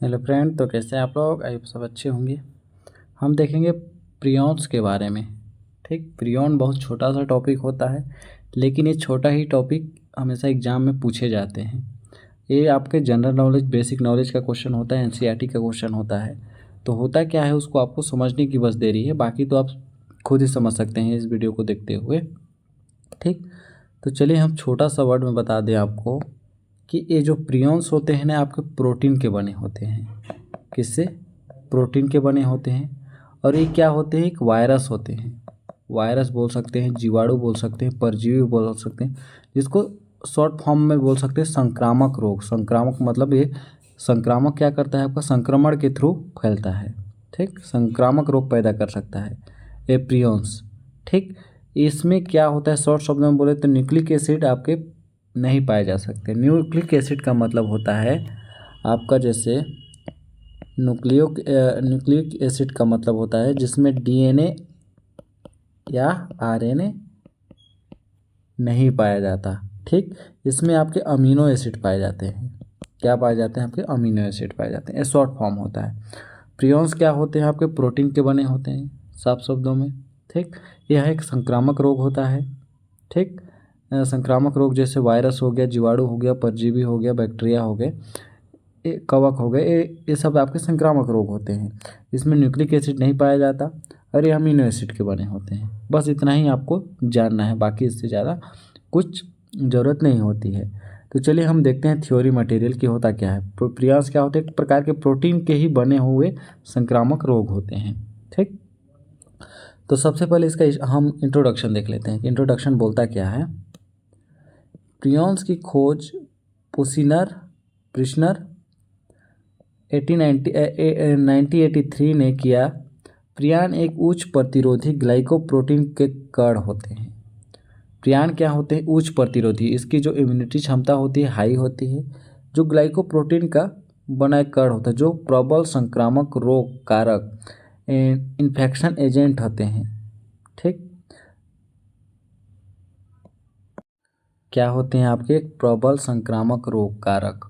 Hello friend, तो कैसे हैं आप लोग? आई सब अच्छे होंगे। हम देखेंगे प्रियॉन्स के बारे में। ठीक, प्रियॉन बहुत छोटा सा टॉपिक होता है, लेकिन ये छोटा ही टॉपिक हमेशा एग्जाम में पूछे जाते हैं। ये आपके जनरल नॉलेज, बेसिक नॉलेज का क्वेश्चन होता है, एनसीईआरटी का क्वेश्चन होता है। तो होता क्या है, उसको आपको समझने की बस देरी है, बाकी तो आप खुद ही समझ सकते हैं इस वीडियो को देखते हुए। ठीक, तो चलिए हम छोटा सा वर्ड में बता दें आपको कि ये जो प्रियॉन्स होते हैं ना, आपके प्रोटीन के बने होते हैं। किससे? प्रोटीन के बने होते हैं। और ये क्या होते हैं? एक वायरस होते हैं। वायरस बोल सकते हैं, जीवाणु बोल सकते हैं, परजीवी बोल सकते हैं, जिसको शॉर्ट फॉर्म में बोल सकते हैं संक्रामक रोग। संक्रामक मतलब ये संक्रामक क्या करता है, आपका संक्रमण के थ्रू फैलता है। ठीक, संक्रामक रोग पैदा कर सकता है ये प्रियॉन्स। ठीक, इसमें क्या होता है, शॉर्ट शब्द में बोले तो न्यूक्लिक एसिड आपके नहीं पाए जा सकते। न्यूक्लिक एसिड का मतलब होता है आपका, जैसे न्यूक्लिक एसिड का मतलब होता है जिसमें डीएनए या आरएनए नहीं पाया जाता। ठीक, इसमें आपके अमीनो एसिड पाए जाते हैं। क्या पाए जाते हैं? आपके अमीनो एसिड पाए जाते हैं। ये शॉर्ट फॉर्म होता है। प्रियॉन्स क्या होते हैं? आपके प्रोटीन के बने होते हैं, साफ शब्दों में। ठीक, यह एक संक्रामक रोग होता है। ठीक, संक्रामक रोग जैसे वायरस हो गया, जीवाणु हो गया, परजीवी हो गया, बैक्टीरिया हो गए, कवक हो गए, ये सब आपके संक्रामक रोग होते हैं। इसमें न्यूक्लिक एसिड नहीं पाया जाता और ये अमीनो एसिड के बने होते हैं। बस इतना ही आपको जानना है, बाकी इससे ज़्यादा कुछ ज़रूरत नहीं होती है। तो चलिए हम देखते हैं थ्योरी मटेरियल की होता क्या है। प्रियॉन्स क्या होते हैं? एक प्रकार के प्रोटीन के ही बने हुए संक्रामक रोग होते हैं। ठीक, तो सबसे पहले इसका हम इंट्रोडक्शन देख लेते हैं कि इंट्रोडक्शन बोलता क्या है। प्रियॉन्स की खोज पुसिनर प्रिशनर 1983 ने किया। प्रियॉन एक उच्च प्रतिरोधी ग्लाइकोप्रोटीन के कण होते हैं। प्रियॉन क्या होते हैं? उच्च प्रतिरोधी। इसकी जो इम्यूनिटी क्षमता होती है हाई होती है। जो ग्लाइकोप्रोटीन का बना एक कण होता है, जो प्रबल संक्रामक रोग कारक इन्फेक्शन एजेंट होते हैं। ठीक, क्या होते हैं आपके? प्रबल संक्रामक रोग कारक,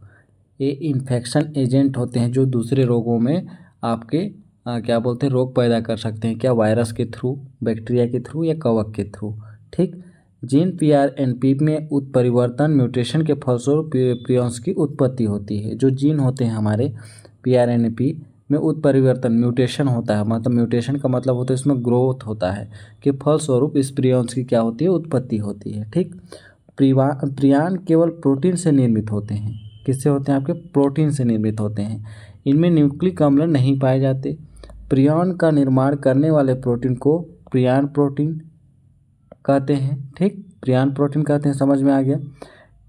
ये इन्फेक्शन एजेंट होते हैं जो दूसरे रोगों में आपके क्या बोलते हैं, रोग पैदा कर सकते हैं। क्या? वायरस के थ्रू, बैक्टीरिया के थ्रू या कवक के थ्रू। ठीक, जीन पीआरएनपी में उत्परिवर्तन म्यूटेशन के फलस्वरूप प्रियॉन्स की उत्पत्ति होती है। जो जीन होते हैं हमारे पीआरएनपी में उत्परिवर्तन, म्यूटेशन होता है, मतलब म्यूटेशन का मतलब होता है इसमें ग्रोथ होता है, कि फलस्वरूप इस प्रियॉन्स की क्या होती है? उत्पत्ति होती है। ठीक, प्रियॉन केवल प्रोटीन से निर्मित होते हैं। किससे होते हैं? आपके प्रोटीन से निर्मित होते हैं। इनमें न्यूक्लिक अम्ल नहीं पाए जाते। प्रियॉन का निर्माण करने वाले प्रोटीन को प्रियॉन प्रोटीन कहते हैं। ठीक, प्रियॉन प्रोटीन कहते हैं, समझ में आ गया।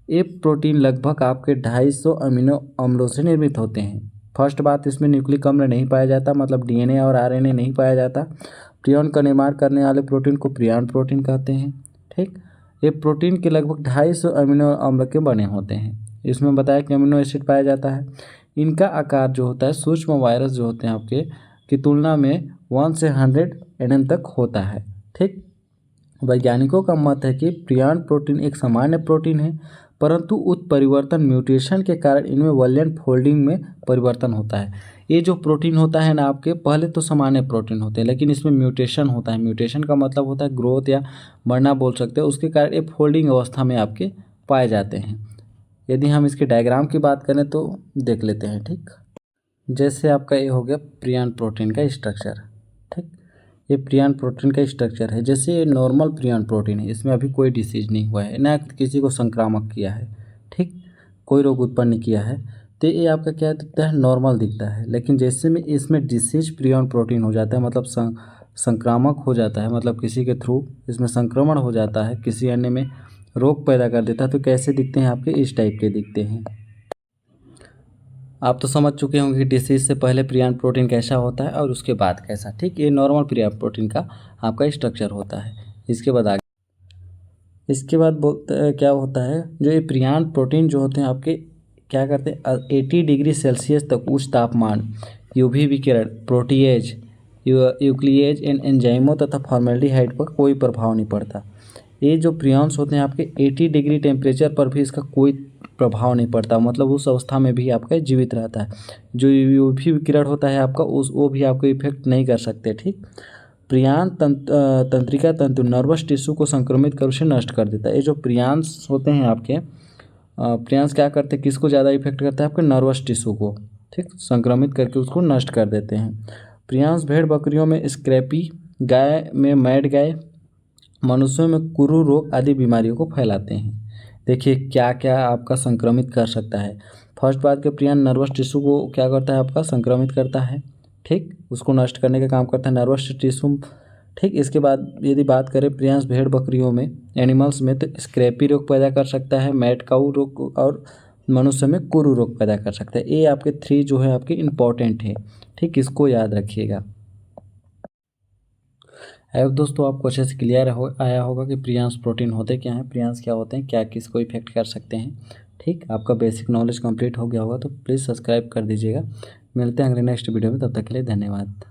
ये प्रोटीन लगभग आपके 250 अमीनो अम्लों से निर्मित होते हैं। फर्स्ट बात, इसमें न्यूक्लिक अम्ल नहीं पाया जाता, मतलब डीएनए और आरएनए नहीं पाया जाता। प्रियॉन का निर्माण करने वाले प्रोटीन को प्रियॉन प्रोटीन कहते हैं। ठीक, ये प्रोटीन के लगभग 250 अमीनो अम्ल के बने होते हैं। इसमें बताया कि अमीनो एसिड पाया जाता है। इनका आकार जो होता है, सूक्ष्म वायरस जो होते हैं आपके की तुलना में 1 से 100 nm तक होता है। ठीक, वैज्ञानिकों का मत है कि प्रियॉन प्रोटीन एक सामान्य प्रोटीन है, परंतु उत्परिवर्तन म्यूटेशन के कारण इनमें वैलेंट फोल्डिंग में परिवर्तन होता है। ये जो प्रोटीन होता है ना आपके, पहले तो सामान्य प्रोटीन होते हैं, लेकिन इसमें म्यूटेशन होता है। म्यूटेशन का मतलब होता है ग्रोथ या बढ़ना बोल सकते हैं। उसके कारण ये फोल्डिंग अवस्था में आपके पाए जाते हैं। यदि हम इसके डायग्राम की बात करें तो देख लेते हैं। ठीक, जैसे आपका ये हो गया प्रियॉन प्रोटीन का स्ट्रक्चर। ठीक, ये प्रियॉन प्रोटीन का स्ट्रक्चर है। जैसे ये नॉर्मल प्रियॉन प्रोटीन है, इसमें अभी कोई डिसीज नहीं हुआ है, ना किसी को संक्रामक किया है। ठीक, कोई रोग उत्पन्न किया है, तो ये आपका क्या दिखता है? नॉर्मल दिखता है। लेकिन जैसे में इसमें डिसीज प्रियॉन प्रोटीन हो जाता है, मतलब संक्रामक हो जाता है, मतलब किसी के थ्रू इसमें संक्रमण हो जाता है, किसी अन्य में रोग पैदा कर देता है, तो कैसे दिखते हैं आपके? इस टाइप के दिखते हैं। आप तो समझ चुके होंगे कि डिसीज से पहले प्रियॉन प्रोटीन कैसा होता है और उसके बाद कैसा। ठीक, ये नॉर्मल प्रियॉन प्रोटीन का आपका स्ट्रक्चर होता है। इसके बाद आगे, इसके बाद बोलते क्या होता है, जो ये प्रियॉन प्रोटीन जो होते हैं आपके क्या करते हैं? 80 डिग्री सेल्सियस तक उच्च तापमान, यूवी विकिरण, प्रोटीएज, यूक्लिएज एंड एंजाइमों तथा फॉर्मेल्डिहाइड पर कोई प्रभाव नहीं पड़ता। ये जो प्रियॉन्स होते हैं आपके 80 डिग्री टेम्परेचर पर भी इसका कोई प्रभाव नहीं पड़ता, मतलब उस अवस्था में भी आपका जीवित रहता है। जो यूवी विकिरण होता है आपका वो भी आपको इफेक्ट नहीं कर सकते। ठीक, प्रियॉन तंत्रिका तंतु नर्वस टिश्यू को संक्रमित कर उसे नष्ट कर देता है। ये जो प्रियॉन्स होते हैं आपके प्रियॉन्स क्या करते हैं, किसको ज़्यादा इफेक्ट करता है, आपके नर्वस टिश्यू को, ठीक, संक्रमित करके उसको नष्ट कर देते हैं। प्रियॉन्स भेड़ बकरियों में स्क्रैपी, गाय में मैड गाय, मनुष्यों में कुरु रोग आदि बीमारियों को फैलाते हैं। देखिए क्या क्या आपका संक्रमित कर सकता है। फर्स्ट बात के प्रियॉन नर्वस टिश्यू को क्या करता है, आपका संक्रमित करता है, ठीक, उसको नष्ट करने का काम करता है नर्वस टिश्यू। ठीक, इसके बाद यदि बात करें प्रियॉन्स भेड़ बकरियों में, एनिमल्स में, तो स्क्रैपी रोग पैदा कर सकता है, मैड काऊ रोग, और मनुष्य में कुरु रोग पैदा कर सकता है। ये आपके 3 जो है आपके इम्पॉर्टेंट है। ठीक, इसको याद रखिएगा। अब दोस्तों आपको अच्छे से क्लियर हो आया होगा कि प्रियॉन्स प्रोटीन होते क्या हैं, प्रियॉन्स क्या होते हैं, क्या किसको इफेक्ट कर सकते हैं। ठीक, आपका बेसिक नॉलेज कंप्लीट हो गया होगा तो प्लीज़ सब्सक्राइब कर दीजिएगा। मिलते हैं अगले नेक्स्ट वीडियो में, तब तक के लिए धन्यवाद।